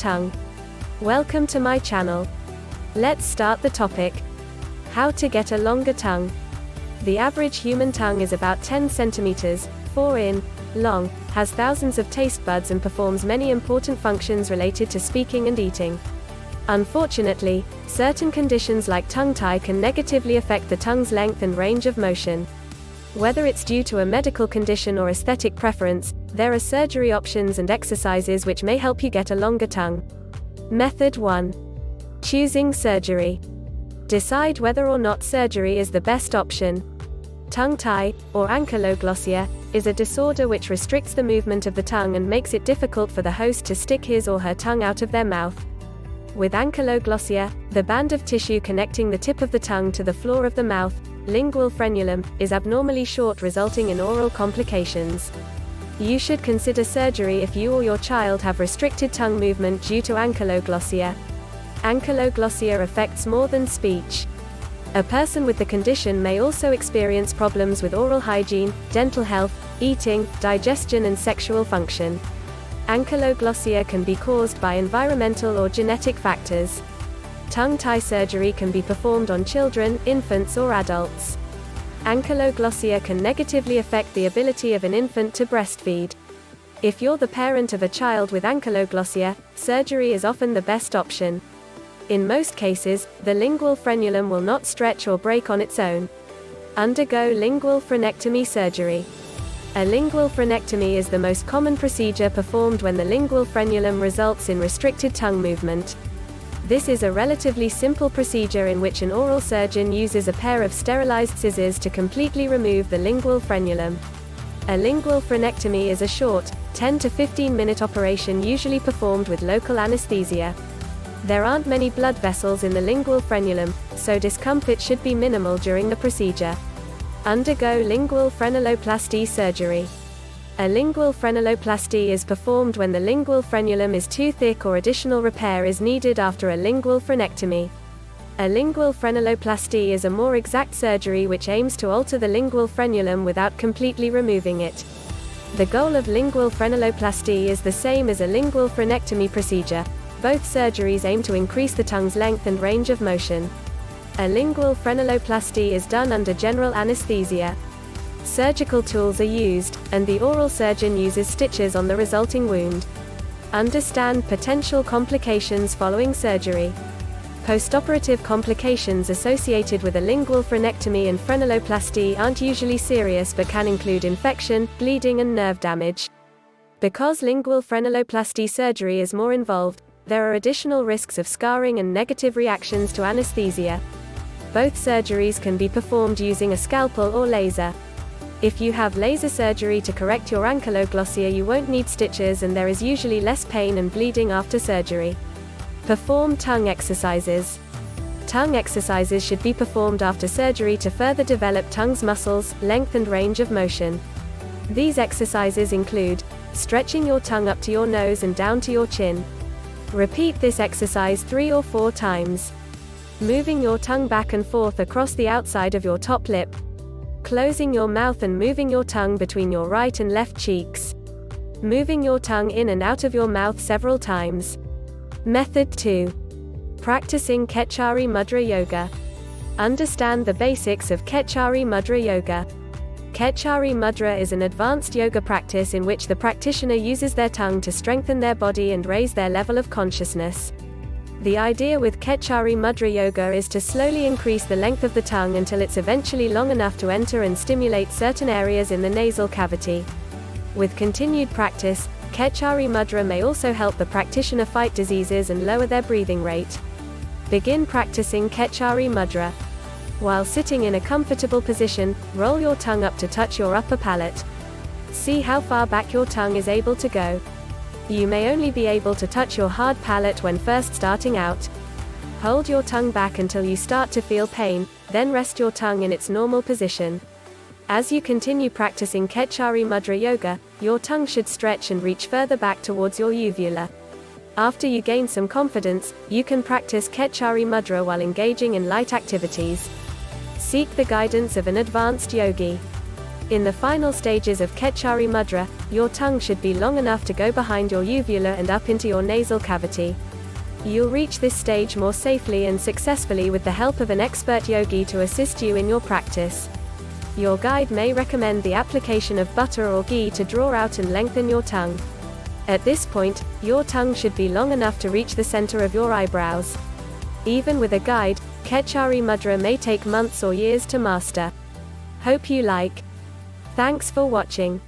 tongue. Welcome to my channel. Let's start the topic. How to get a longer tongue. The average human tongue is about 10 centimeters, 4 in, long, has thousands of taste buds and performs many important functions related to speaking and eating. Unfortunately, certain conditions like tongue tie can negatively affect the tongue's length and range of motion. Whether it's due to a medical condition or aesthetic preference, there are surgery options and exercises which may help you get a longer tongue. Method 1. Choosing surgery. Decide whether or not surgery is the best option. Tongue tie, or ankylosing, is a disorder which restricts the movement of the tongue and makes it difficult for the host to stick his or her tongue out of their mouth. With ankylosing, the band of tissue connecting the tip of the tongue to the floor of the mouth, lingual frenulum, is abnormally short, resulting in oral complications. You should consider surgery if you or your child have restricted tongue movement due to ankylosing. Ankylosing affects more than speech. A person with the condition may also experience problems with oral hygiene, dental health, eating, digestion and sexual function. Ankylosing can be caused by environmental or genetic factors. Tongue tie surgery can be performed on children, infants or adults. Ankylosing can negatively affect the ability of an infant to breastfeed. If you're the parent of a child with ankylosing, surgery is often the best option. In most cases, the lingual frenulum will not stretch or break on its own. Undergo lingual frenectomy surgery. A lingual frenectomy is the most common procedure performed when the lingual frenulum results in restricted tongue movement. This is a relatively simple procedure in which an oral surgeon uses a pair of sterilized scissors to completely remove the lingual frenulum. A lingual frenectomy is a short, 10 to 15-minute operation usually performed with local anesthesia. There aren't many blood vessels in the lingual frenulum, so discomfort should be minimal during the procedure. Undergo lingual frenuloplasty surgery. A lingual frenuloplasty is performed when the lingual frenulum is too thick or additional repair is needed after a lingual frenectomy. A lingual frenuloplasty is a more exact surgery which aims to alter the lingual frenulum without completely removing it. The goal of lingual frenuloplasty is the same as a lingual frenectomy procedure. Both surgeries aim to increase the tongue's length and range of motion. A lingual frenuloplasty is done under general anesthesia. Surgical tools are used, and the oral surgeon uses stitches on the resulting wound. Understand potential complications following surgery. Postoperative complications associated with a lingual frenectomy and frenuloplasty aren't usually serious but can include infection, bleeding and nerve damage. Because lingual frenuloplasty surgery is more involved, there are additional risks of scarring and negative reactions to anesthesia. Both surgeries can be performed using a scalpel or laser. If you have laser surgery to correct your ankylosing, you won't need stitches and there is usually less pain and bleeding after surgery. Perform tongue exercises. Tongue exercises should be performed after surgery to further develop tongue's muscles, length and range of motion. These exercises include stretching your tongue up to your nose and down to your chin. Repeat this exercise 3 or 4 times. Moving your tongue back and forth across the outside of your top lip. Closing your mouth and moving your tongue between your right and left cheeks. Moving your tongue in and out of your mouth several times. Method 2. Practicing Ketchari Mudra Yoga. Understand the basics of Ketchari Mudra Yoga. Ketchari Mudra is an advanced yoga practice in which the practitioner uses their tongue to strengthen their body and raise their level of consciousness. The idea with Ketchari Mudra Yoga is to slowly increase the length of the tongue until it's eventually long enough to enter and stimulate certain areas in the nasal cavity. With continued practice, Ketchari Mudra may also help the practitioner fight diseases and lower their breathing rate. Begin practicing Ketchari Mudra. While sitting in a comfortable position, roll your tongue up to touch your upper palate. See how far back your tongue is able to go. You may only be able to touch your hard palate when first starting out. Hold your tongue back until you start to feel pain, then rest your tongue in its normal position. As you continue practicing Ketchari Mudra Yoga, your tongue should stretch and reach further back towards your uvula. After you gain some confidence, you can practice Ketchari Mudra while engaging in light activities. Seek the guidance of an advanced yogi. In the final stages of Ketchari Mudra, your tongue should be long enough to go behind your uvula and up into your nasal cavity. You'll reach this stage more safely and successfully with the help of an expert yogi to assist you in your practice. Your guide may recommend the application of butter or ghee to draw out and lengthen your tongue. At this point, your tongue should be long enough to reach the center of your eyebrows. Even with a guide, Ketchari Mudra may take months or years to master. Hope you like. Thanks for watching.